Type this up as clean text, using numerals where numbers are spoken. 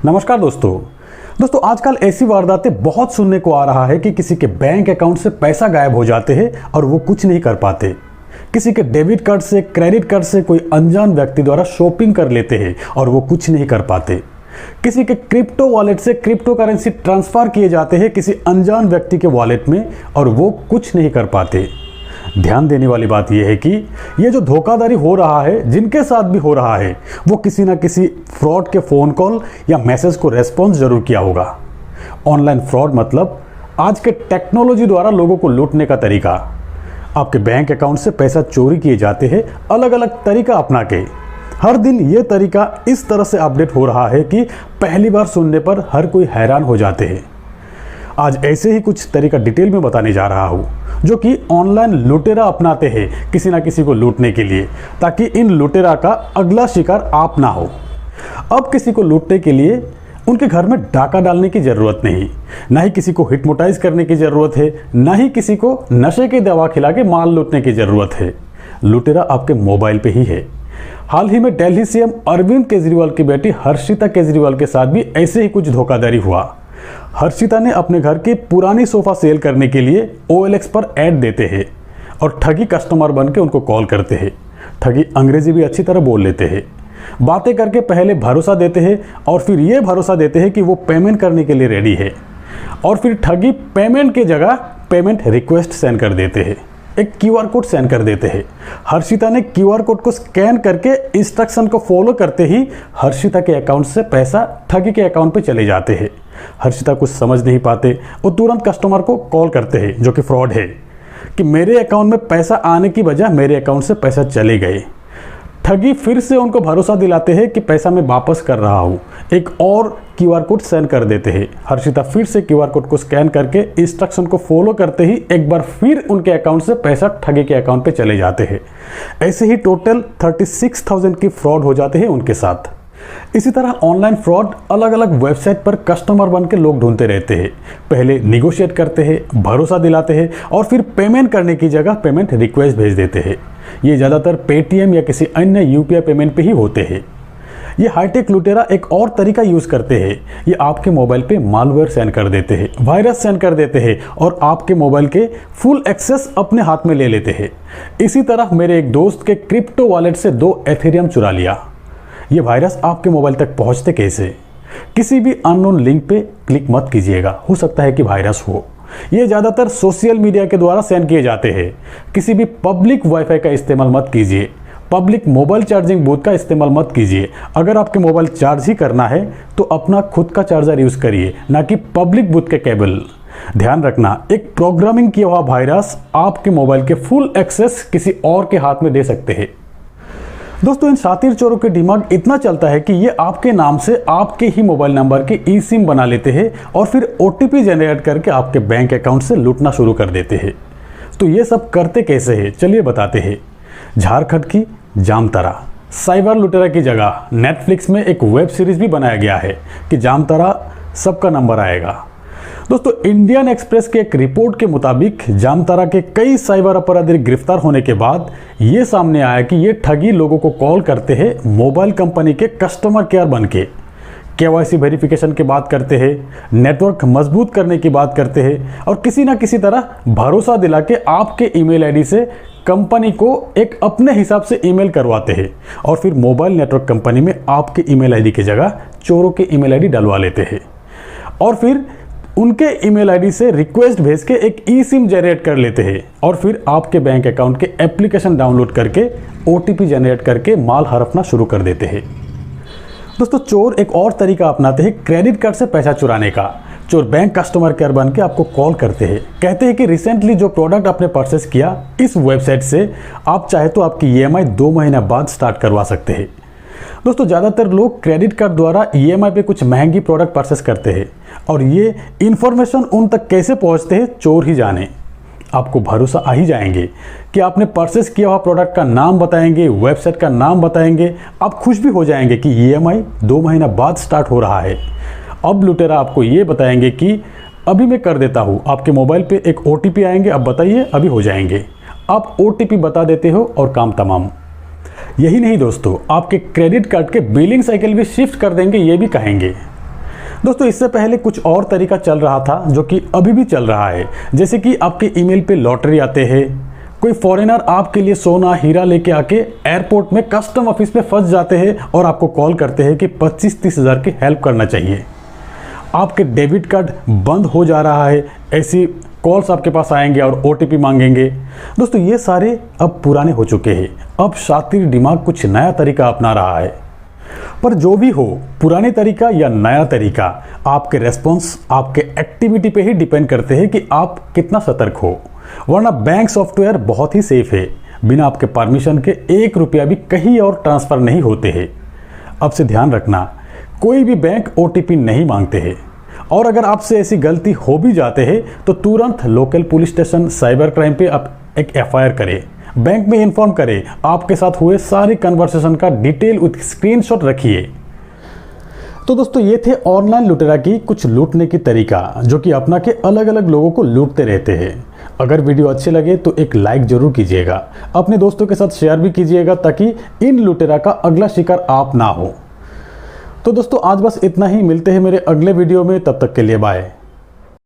नमस्कार दोस्तों आजकल ऐसी वारदातें बहुत सुनने को आ रहा है कि किसी के बैंक अकाउंट से पैसा गायब हो जाते हैं और वो कुछ नहीं कर पाते। किसी के डेबिट कार्ड से, क्रेडिट कार्ड से कोई अनजान व्यक्ति द्वारा शॉपिंग कर लेते हैं और वो कुछ नहीं कर पाते। किसी के क्रिप्टो वॉलेट से क्रिप्टो करेंसी ट्रांसफर किए जाते हैं किसी अनजान व्यक्ति के वॉलेट में और वो कुछ नहीं कर पाते। ध्यान देने वाली बात यह है कि ये जो धोखाधड़ी हो रहा है, जिनके साथ भी हो रहा है, वो किसी ना किसी फ्रॉड के फ़ोन कॉल या मैसेज को रेस्पॉन्स जरूर किया होगा। ऑनलाइन फ्रॉड मतलब आज के टेक्नोलॉजी द्वारा लोगों को लूटने का तरीका। आपके बैंक अकाउंट से पैसा चोरी किए जाते हैं अलग अलग तरीका अपना के। हर दिन ये तरीका इस तरह से अपडेट हो रहा है कि पहली बार सुनने पर हर कोई हैरान हो जाते हैं। आज ऐसे ही कुछ तरीका डिटेल में बताने जा रहा हूँ जो कि ऑनलाइन लुटेरा अपनाते हैं किसी ना किसी को लूटने के लिए, ताकि इन लुटेरा का अगला शिकार आप ना हो। अब किसी को लूटने के लिए उनके घर में डाका डालने की ज़रूरत नहीं, ना ही किसी को हिप्नोटाइज करने की ज़रूरत है, ना ही किसी को नशे की दवा खिला के माल लूटने की ज़रूरत है। लुटेरा आपके मोबाइल पे ही है। हाल ही में दिल्ली सीएम अरविंद केजरीवाल की बेटी हर्षिता केजरीवाल के साथ भी ऐसे ही कुछ धोखाधड़ी हुआ। हर्षिता ने अपने घर की पुरानी सोफा सेल करने के लिए OLX पर ऐड देते हैं और ठगी कस्टमर बन के उनको कॉल करते हैं। ठगी अंग्रेजी भी अच्छी तरह बोल लेते हैं। बातें करके पहले भरोसा देते हैं और फिर ये भरोसा देते हैं कि वो पेमेंट करने के लिए रेडी है, और फिर ठगी पेमेंट की जगह पेमेंट रिक्वेस्ट सेंड कर देते हैं, एक QR कोड सेंड कर देते हैं। हर्षिता ने QR कोड को स्कैन करके इंस्ट्रक्शन को फॉलो करते ही हर्षिता के अकाउंट से पैसा ठगी के अकाउंट पे चले जाते हैं। हर्षिता कुछ समझ नहीं पाते, वो तुरंत कस्टमर को कॉल करते हैं जो कि फ्रॉड है, कि मेरे अकाउंट में पैसा आने की बजाय मेरे अकाउंट से पैसा चले गए। ठगी फिर से उनको भरोसा दिलाते हैं कि पैसा मैं वापस कर रहा हूँ, एक और QR कोड सेंड कर देते हैं। हर्षिता फिर से QR कोड को स्कैन करके इंस्ट्रक्शन को फॉलो करते ही एक बार फिर उनके अकाउंट से पैसा ठगी के अकाउंट पे चले जाते हैं। ऐसे ही टोटल 36,000 की फ्रॉड हो जाते हैं उनके साथ। इसी तरह ऑनलाइन फ्रॉड अलग अलग वेबसाइट पर कस्टमर बन के लोग ढूंढते रहते हैं। पहले निगोशिएट करते हैं, भरोसा दिलाते हैं और फिर पेमेंट करने की जगह पेमेंट रिक्वेस्ट भेज देते हैं। ये ज़्यादातर पेटीएम या किसी अन्य UPI पेमेंट पे ही होते हैं। ये हाईटेक लुटेरा एक और तरीका यूज़ करते हैं। ये आपके मोबाइल पे मालवेयर सेंड कर देते हैं, वायरस सेंड कर देते हैं और आपके मोबाइल के फुल एक्सेस अपने हाथ में ले लेते हैं। इसी तरह मेरे एक दोस्त के क्रिप्टो वॉलेट से 2 एथेरियम चुरा लिया। ये वायरस आपके मोबाइल तक पहुंचते कैसे? किसी भी अननोन लिंक पे क्लिक मत कीजिएगा, हो सकता है कि वायरस हो। ये ज़्यादातर सोशल मीडिया के द्वारा सेंड किए जाते हैं। किसी भी पब्लिक वाईफाई का इस्तेमाल मत कीजिए। पब्लिक मोबाइल चार्जिंग बूथ का इस्तेमाल मत कीजिए। अगर आपके मोबाइल चार्ज ही करना है तो अपना खुद का चार्जर यूज़ करिए, ना कि पब्लिक बूथ के केबल। ध्यान रखना, एक प्रोग्रामिंग किया हुआ वायरस आपके मोबाइल के फुल एक्सेस किसी और के हाथ में दे सकते हैं। दोस्तों, इन शातिर चोरों के दिमाग इतना चलता है कि ये आपके नाम से आपके ही मोबाइल नंबर के eSIM बना लेते हैं और फिर OTP जनरेट करके आपके बैंक अकाउंट से लूटना शुरू कर देते हैं। तो ये सब करते कैसे हैं, चलिए बताते हैं। झारखंड की जामतारा साइबर लुटेरा की जगह नेटफ्लिक्स में एक वेब सीरीज भी बनाया गया है कि जामतारा सबका नंबर आएगा। दोस्तों, इंडियन एक्सप्रेस के एक रिपोर्ट के मुताबिक जामतारा के कई साइबर अपराधी गिरफ्तार होने के बाद ये सामने आया कि ये ठगी लोगों को कॉल करते हैं मोबाइल कंपनी के कस्टमर केयर बन के। KYC वेरिफिकेशन की बात करते हैं, नेटवर्क मजबूत करने की बात करते हैं और किसी ना किसी तरह भरोसा दिला के आपके ईमेल आईडी से कंपनी को एक अपने हिसाब से ईमेल करवाते हैं और फिर मोबाइल नेटवर्क कंपनी में आपके ईमेल आईडी की जगह चोरों के ईमेल आईडी डलवा लेते हैं और फिर उनके ईमेल आईडी से रिक्वेस्ट भेज के एक eSIM जनरेट कर लेते हैं और फिर आपके बैंक अकाउंट के एप्लीकेशन डाउनलोड करके OTP जनरेट करके माल हड़पना शुरू कर देते हैं। दोस्तों, चोर एक और तरीका अपनाते हैं क्रेडिट कार्ड से पैसा चुराने का। चोर बैंक कस्टमर केयर बन के आपको कॉल करते हैं, कहते हैं कि रिसेंटली जो प्रोडक्ट आपने परचेस किया इस वेबसाइट से, आप चाहे तो आपकी EMI 2 महीना बाद स्टार्ट करवा सकते हैं। दोस्तों, ज़्यादातर लोग क्रेडिट कार्ड द्वारा EMI पे कुछ महंगी प्रोडक्ट परचेस करते हैं और ये इन्फॉर्मेशन उन तक कैसे पहुंचते हैं चोर ही जाने। आपको भरोसा आ ही जाएंगे कि आपने परचेस किया हुआ प्रोडक्ट का नाम बताएंगे, वेबसाइट का नाम बताएंगे, आप खुश भी हो जाएंगे कि EMI 2 महीना बाद स्टार्ट हो रहा है। अब लुटेरा आपको ये बताएंगे कि अभी मैं कर देता हूँ, आपके मोबाइल पे एक OTP आएंगे, अब बताइए, अभी हो जाएंगे। आप OTP बता देते हो और काम तमाम। यही नहीं दोस्तों, आपके क्रेडिट कार्ड के बिलिंग साइकिल भी शिफ्ट कर देंगे, ये भी कहेंगे। दोस्तों इससे पहले कुछ और तरीका चल रहा था जो कि अभी भी चल रहा है, जैसे कि आपके ईमेल पे लॉटरी आते हैं, कोई फॉरेनर आपके लिए सोना हीरा लेके आके एयरपोर्ट में कस्टम ऑफिस में फंस जाते हैं और आपको कॉल करते हैं कि 25-30 हज़ार की हेल्प करना चाहिए, आपके डेबिट कार्ड बंद हो जा रहा है, ऐसी कॉल्स आपके पास आएंगे और OTP मांगेंगे। दोस्तों ये सारे अब पुराने हो चुके हैं, अब शातिर दिमाग कुछ नया तरीका अपना रहा है। पर जो भी हो, पुराने तरीका या नया तरीका, आपके रेस्पॉन्स आपके एक्टिविटी पे ही डिपेंड करते हैं कि आप कितना सतर्क हो। वरना बैंक सॉफ्टवेयर बहुत ही सेफ है, बिना आपके परमिशन के 1 रुपया भी कहीं और ट्रांसफ़र नहीं होते हैं। अब से ध्यान रखना, कोई भी बैंक OTP नहीं मांगते हैं, और अगर आपसे ऐसी गलती हो भी जाते हैं तो तुरंत local police station cyber crime पे आप एक FIR करें, बैंक में इन्फॉर्म करें, आपके साथ हुए सारे कन्वर्सेशन का डिटेल विथ स्क्रीनशॉट रखिए। तो दोस्तों ये थे ऑनलाइन लुटेरा की कुछ लूटने की तरीका जो कि अपना के अलग अलग लोगों को लूटते रहते हैं। अगर वीडियो अच्छे लगे तो एक लाइक जरूर कीजिएगा, अपने दोस्तों के साथ शेयर भी कीजिएगा ताकि इन लुटेरा का अगला शिकार आप ना हो। तो दोस्तों आज बस इतना ही, मिलते हैं मेरे अगले वीडियो में, तब तक के लिए बाय।